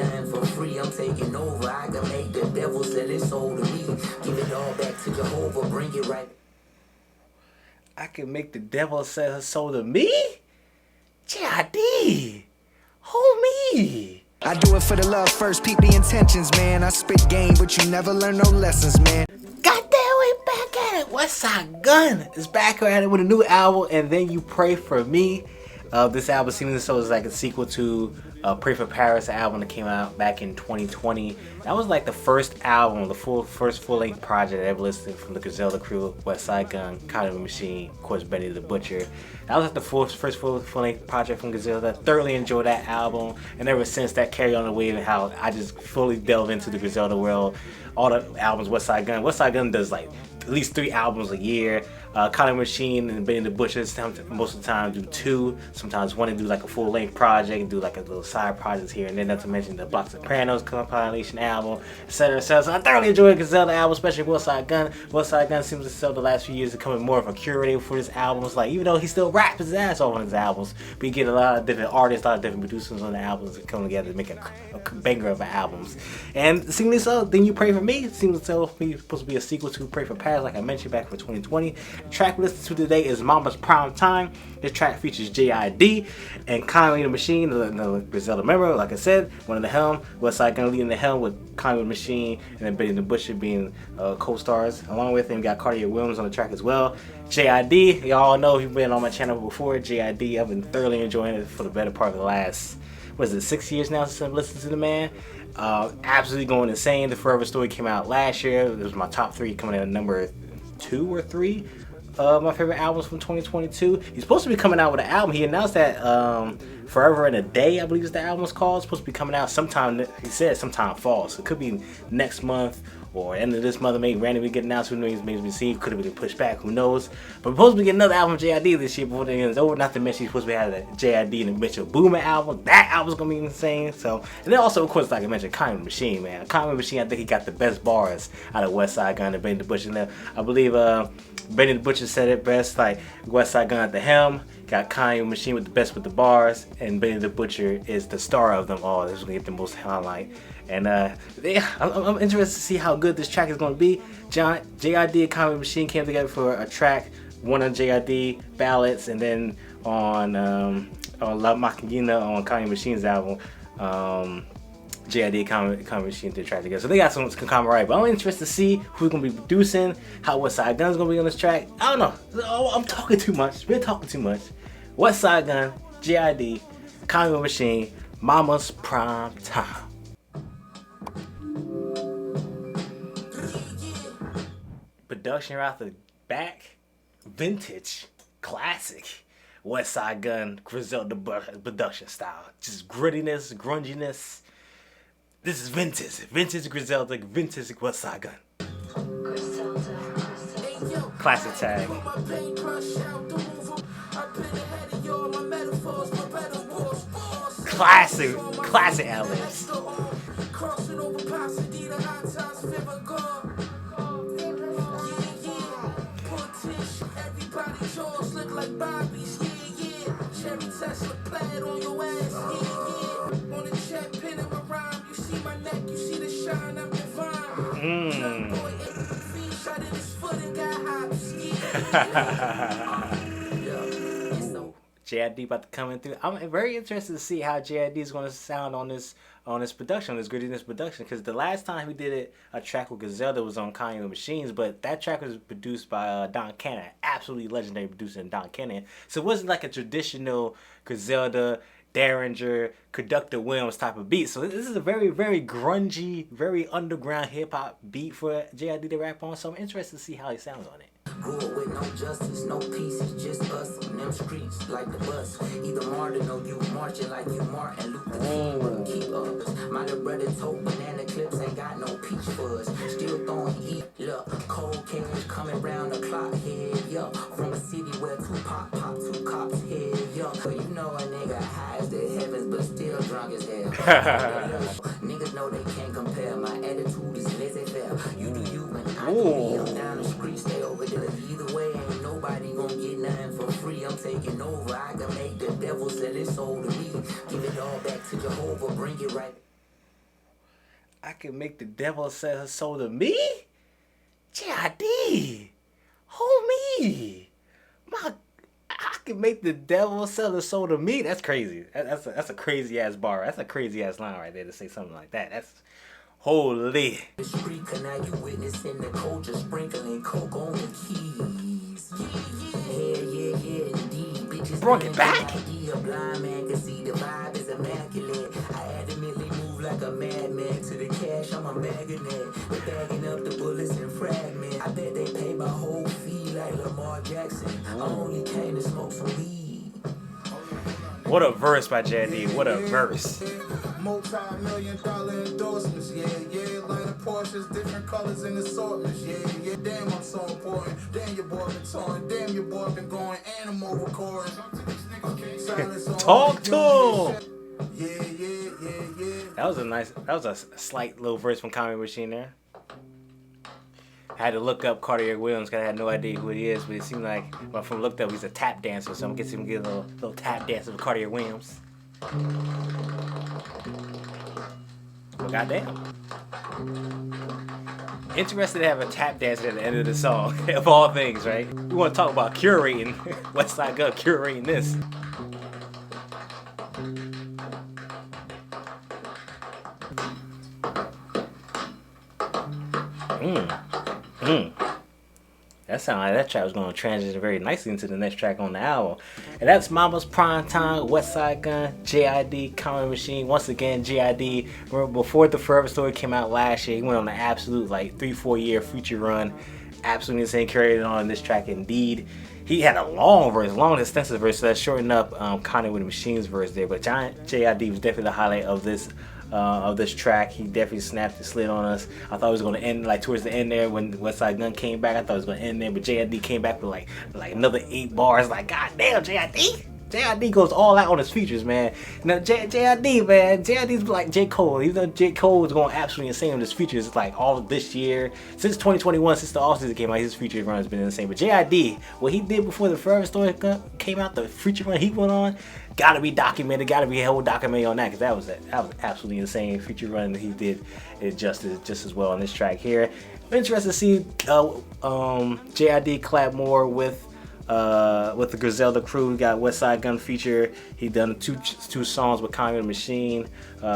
nothing for free. I'm taking over. I can make the devil sell his soul to me. Give it all back to Jehovah. Bring it right. I can make the devil sell his soul to me? JID. Homie. I do it for the love first, peep the intentions, man. I spit game, but you never learn no lessons, man. Goddamn, we back at it. Westside Gunn is back at it with a new album, and then you pray for me. This album seems so is like a sequel to Pray for Paris, album that came out back in 2020. That was like the first album, the first full-length project I ever listened from the Griselda crew, Westside Gunn, Conway the Machine, of course Benny the Butcher. That was like the first full-length project from Griselda. Thoroughly enjoyed that album, and ever since that carried on the wave and how I just fully delve into the Griselda world. All the albums, Westside Gunn does like at least 3 albums a year. Conway Machine and Benny the Butcher most of the time do 2, sometimes 1 and do like a full length project and do like a little side projects here and then, not to mention the Block Sopranos compilation album, etc. So I thoroughly enjoyed Griselda album, especially Westside Gunn. Westside Gunn seems to sell the last few years becoming more of a curator for his albums. Like, even though he still raps his ass off on his albums, but you get a lot of different artists, a lot of different producers on the albums that come together to make a banger of albums. And seemingly so, Then You Pray For Me seems to be supposed to be a sequel to Pray For Paris, like I mentioned back for 2020. The track we listen to today is Mama's Prime Time. This track features JID and Conway the Machine, the Griselda member, like I said, one of the helm. Westside Gunn leading the helm with Conway the Machine and then Benny the Butcher being co-stars. Along with him, got Cartier on the track as well. JID, y'all know he's been on my channel before. JID, I've been thoroughly enjoying it for the better part of the last, 6 years now since I've listened to the man. Absolutely going insane. The Forever Story came out last year. It was my top 3, coming in at number 2 or 3. My favorite albums from 2022. He's supposed to be coming out with an album. He announced that Forever in a Day, I believe is the album's called. It's supposed to be coming out sometime, he said sometime fall. So it could be next month or end of this month, maybe randomly get announced. Who knows? Maybe we see. Could have been pushed back. Who knows? But we're supposed to be getting another album from JID this year before the end is over. Not to mention he's supposed to be having the JID and the Mitchell Boomer album. That album's gonna be insane. So, and then also, of course, like I mentioned, Conway the Machine, man. Conway the Machine, I think he got the best bars out of Westside Gunn and Benny the Butcher. And I believe Benny the Butcher said it best, like Westside Gunn at the helm, got Conway Machine with the best with the bars, and Benny the Butcher is the star of them all. This is gonna get the most highlight. And yeah, I'm interested to see how good this track is gonna be. JID and Conway Machine came together for a track, one on JID ballads, and then on La Maquina on Conway Machine's album. JID and Conway Machine did track together. So they got some camaraderie. But I'm interested to see who's going to be producing, how Westside Gunn's going to be on this track. I don't know. I'm talking too much. We're talking too much. Westside Gunn, JID, Conway Machine, Mama's Prime Time. Production right off the back. Vintage. Classic. Westside Gunn, Griselda production style. Just grittiness, grunginess. This is vintage Griselda, vintage Westside Gunn. Classic tag. Classic ad-libs. JID about to come in through. I'm very interested to see how JID is going to sound on this production, on this grittiness production, because the last time he did a track with Griselda was on Conway Machines, but that track was produced by Don Cannon, absolutely legendary producer Don Cannon. So it wasn't like a traditional Griselda, Derringer, Conductor Williams type of beat. So this is a very, very grungy, very underground hip hop beat for JID to rap on. So I'm interested to see how he sounds on it. Grew up with no justice, no peace, it's just us on them streets like the bus. Either Martin or you marching like you Martin Luther King. Keep us. My little brother told banana clips ain't got no peach fuzz. Still throwing heat, look, cold cash coming round the clock head, yeah. From a city where Tupac pop 2 cops head, yeah. But you know a nigga high as the heavens, but still drunk as hell. Niggas know they can't compare. My attitude is laissez-faire. You do you and I do me. I'm down the street, stay over there. Either way, ain't nobody gonna get nothing for free. I'm taking over. I can make the devil sell his soul to me. Give it all back to Jehovah. Bring it right. I can make the devil sell her soul to me? JID, homie, I can make the devil sell his soul to me. That's crazy. That's a crazy ass bar. That's a crazy ass line right there to say something like that. That's holy. Now you witnessing the culture sprinkling coke on the keys. Yeah, indeed. Bitches Brought it back. A blind man can see the vibe is immaculate. I adamantly move like a madman to the cash. I'm a magnet. They're bagging up the bullets and fragments. I bet they pay my whole fee like Lamar Jackson. I only came to smoke some weed. What a verse by JID. What a verse. Multi-million-dollar endorsements, yeah, line of Porsches, different colors and assortments, yeah, damn, I'm so important, damn, your boy been touring, damn, your boy been going animal recording. Talk to him. Yeah. That was a slight little verse from Conway the Machine there. I had to look up Cartier Williams because I had no idea who he is, but it seemed like when I looked up, he's a tap dancer, so I'm guessing we get a little tap dance with Cartier Williams. Well, goddamn. Interested to have a tap dance at the end of the song, of all things, right? We want to talk about curating. Westside Gunn curating this. That sounded like that track was going to transition very nicely into the next track on the album. And that's Mama's PrimeTime, Westside Gunn, JID, Conway the Machine. Once again, JID, before the Forever Story came out last year, he went on an absolute 3-4 year feature run. Absolutely insane, carried on this track indeed. He had a long extensive verse, so that shortened up Conway the Machine's verse there. But JID was definitely the highlight of this track. He definitely snapped the slid on us. I thought it was going to end towards the end there when Westside Gunn came back. I thought it was going to end there, but JID came back with like another 8 bars. Like, god damn, JID. JID goes all out on his features, man. Now, JID, man, JID's like J. Cole. Even though J. Cole was going absolutely insane on his features, it's like all of this year, since 2021, since the off-season came out, his feature run has been insane. But JID, what he did before the Forever Story came out, the feature run he went on, gotta be documented, gotta be a whole documentary on that, because that was absolutely insane feature run that he did it just as well on this track here. I'm interested to see JID collab more with the Griselda crew. We got Westside Gunn feature. He done two songs with Conway the Machine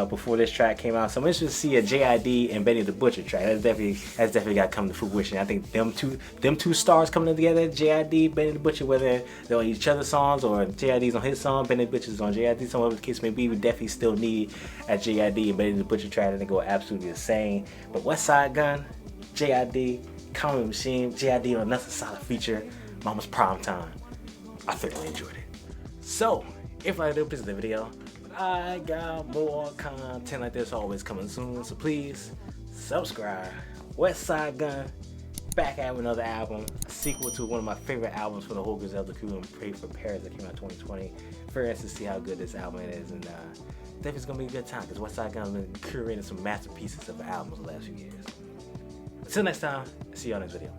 before this track came out. So I'm interested to see a JID and Benny the Butcher track. That's definitely got to come to fruition. I think them two stars coming together, JID, Benny the Butcher, whether they're on each other's songs or JID's on his song, Benny the Butcher's on JID's song, whatever the case may be, we definitely still need a JID and Benny the Butcher track and they go absolutely insane. But Westside Gunn, JID, Conway the Machine, JID on another solid feature. Mama's PrimeTime. I thoroughly enjoyed it. So, if I do please the video, I got more content like this always coming soon. So please subscribe. Westside Gunn back out with another album, a sequel to one of my favorite albums for the whole Griselda crew, and Pray for Paris that came out in 2020. Very interested to see how good this album is, and definitely it's gonna be a good time because Westside Gunn has been curating some masterpieces of albums the last few years. Until next time, see y'all next video.